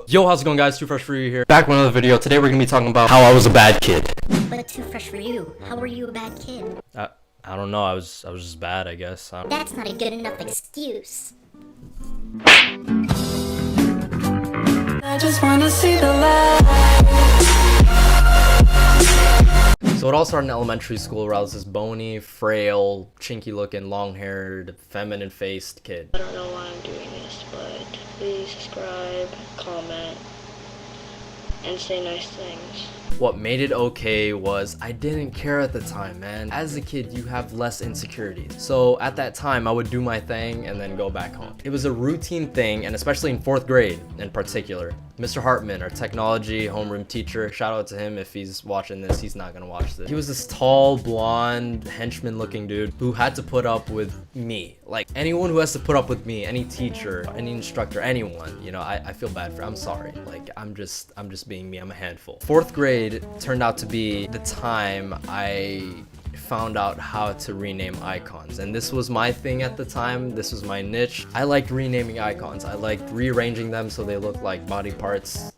Yo, how's it going, guys? Too Fresh for You here. Back with another video. Today we're gonna be talking about how I was a bad kid. But Too Fresh for You, how were you a bad kid? I don't know. I was just bad, I guess. That's not a good enough excuse. I just wanna see the light. So it all started in elementary school where I was this bony, frail, chinky-looking, long-haired, feminine-faced kid. I don't know why I'm doing this, but please subscribe, comment, and say nice things. What made it okay was I didn't care at the time, man. As a kid, you have less insecurities. So at that time, I would do my thing and then go back home. It was a routine thing, and especially in 4th grade in particular. Mr. Hartman, our technology homeroom teacher, shout out to him if he's watching this. He's not gonna watch this. He was this tall, blonde, henchman-looking dude who had to put up with me. Like, anyone who has to put up with me, any teacher, any instructor, anyone, you know, I feel bad for. I'm sorry. Like, I'm just being me. I'm a handful. 4th grade turned out to be the time I found out how to rename icons, and this was my thing at the time. This was my niche. I liked renaming icons. I liked rearranging them so they look like body parts,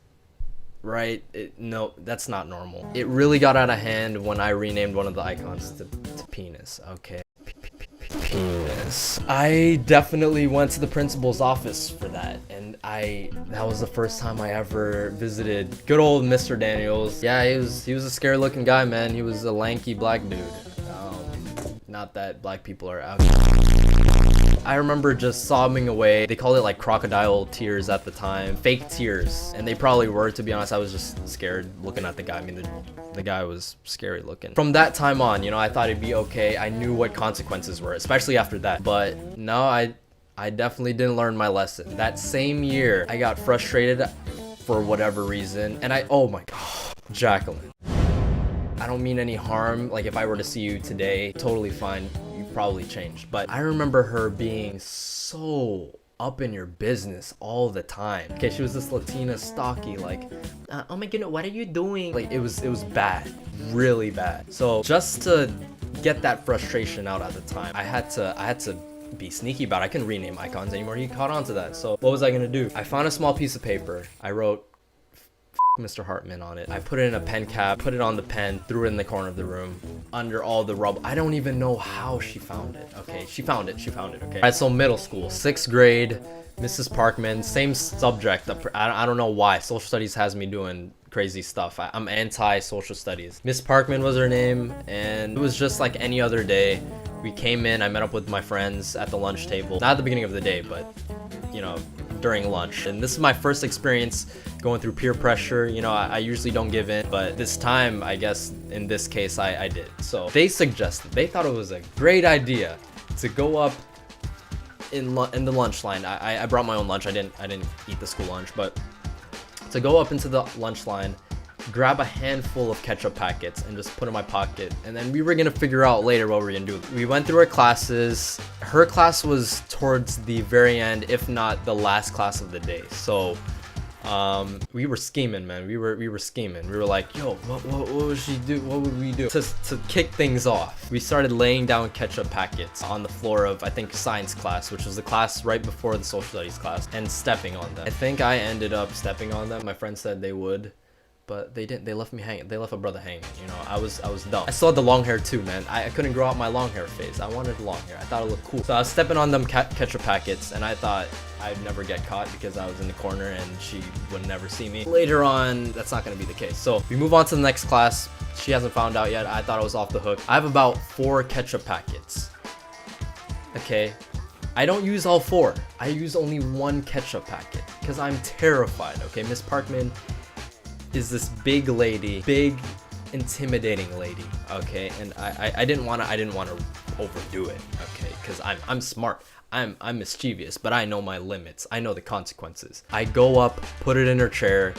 right? No, that's not normal. It really got out of hand when I renamed one of the icons to penis. Okay, penis. I definitely went to the principal's office for that, and that was the first time I ever visited good old Mr. Daniels. Yeah, he was a scary looking guy, man. He was a lanky black dude. Not that black people are out. I remember just sobbing away. They called it like crocodile tears at the time, fake tears, and they probably were, to be honest. I was just scared looking at the guy. I mean, the guy was scary looking. From that time on, you know, I thought it'd be okay. I knew what consequences were, especially after that. But no, I definitely didn't learn my lesson. That same year, I got frustrated for whatever reason, and oh my god, Jacqueline. I don't mean any harm. Like, if I were to see you today, totally fine. You've probably changed. But I remember her being so up in your business all the time. Okay, she was this Latina stocky, like, oh my goodness, what are you doing? Like, it was bad, really bad. So just to get that frustration out at the time, I had to be sneaky about it. I couldn't rename icons anymore. He caught on to that. So what was I gonna do? I found a small piece of paper. I wrote Mr. Hartman on it. I put it in a pen cap, put it on the pen, threw it in the corner of the room under all the rubble. I don't even know how she found it. Okay, she found it, okay. All right, so middle school, 6th grade, Mrs. Parkman, same subject. I don't know why. Social studies has me doing crazy stuff. I'm anti-social studies. Miss Parkman was her name, and it was just like any other day. We came in, I met up with my friends at the lunch table. Not at the beginning of the day, but, you know, during lunch. And this is my first experience going through peer pressure. You know, I usually don't give in, but this time, I guess in this case, I did. So they thought it was a great idea to go up in the lunch line. I brought my own lunch. I didn't eat the school lunch, but to go up into the lunch line, grab a handful of ketchup packets and just put in my pocket, and then we were gonna figure out later what we were gonna do. We went through our classes. Her class was towards the very end, if not the last class of the day. So we were scheming, man. We were scheming. We were like, yo, what would she do? What would we do? To kick things off, we started laying down ketchup packets on the floor of, I think, science class, which was the class right before the social studies class, and stepping on them. I think I ended up stepping on them. My friends said they would, but they didn't. They left me hanging. They left a brother hanging. You know, I was dumb. I still had the long hair too, man. I couldn't grow out my long hair phase. I wanted long hair. I thought it looked cool. So I was stepping on them ketchup packets, and I thought I'd never get caught because I was in the corner and she would never see me. Later on, that's not gonna be the case. So we move on to the next class. She hasn't found out yet. I thought I was off the hook. I have about 4 ketchup packets. Okay. I don't use all 4. I use only 1 ketchup packet because I'm terrified. Okay, Miss Parkman is this big lady, big, intimidating lady. Okay, and I didn't want to overdo it. Okay, because I'm smart. I'm mischievous, but I know my limits. I know the consequences. I go up, put it in her chair,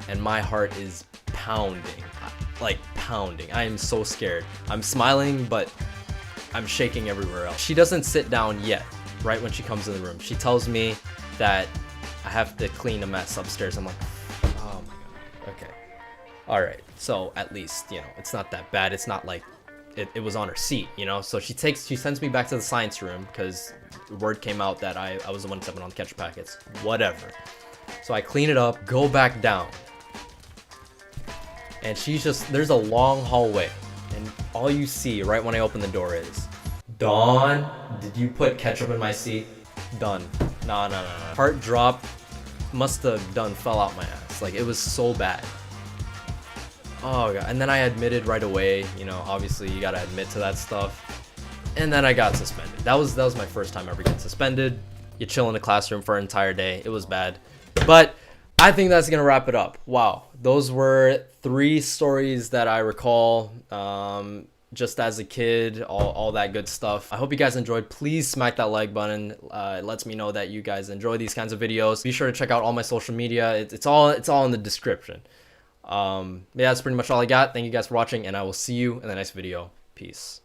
and my heart is pounding, like pounding. I am so scared. I'm smiling, but I'm shaking everywhere else. She doesn't sit down yet. Right when she comes in the room, she tells me that I have to clean a mess upstairs. I'm like, oh my god. Okay. All right. So at least, you know, it's not that bad. It's not like it was on her seat, you know. So she sends me back to the science room because word came out that I was the one stepping on the ketchup packets. Whatever. So I clean it up, go back down. And there's a long hallway. And all you see right when I open the door is, Dawn, did you put ketchup in my seat? Done. Nah. Heart drop, must have done fell out my ass. Like, it was so bad. Oh god. And then I admitted right away, you know, obviously you gotta admit to that stuff. And then I got suspended. That was my first time ever getting suspended. You chill in the classroom for an entire day. It was bad. But I think that's gonna wrap it up. Wow. Those were 3 stories that I recall. Just as a kid, all that good stuff. I hope you guys enjoyed. Please smack that like button. It lets me know that you guys enjoy these kinds of videos. Be sure to check out all my social media. It's all in the description. Yeah, that's pretty much all I got. Thank you guys for watching, and I will see you in the next video. Peace.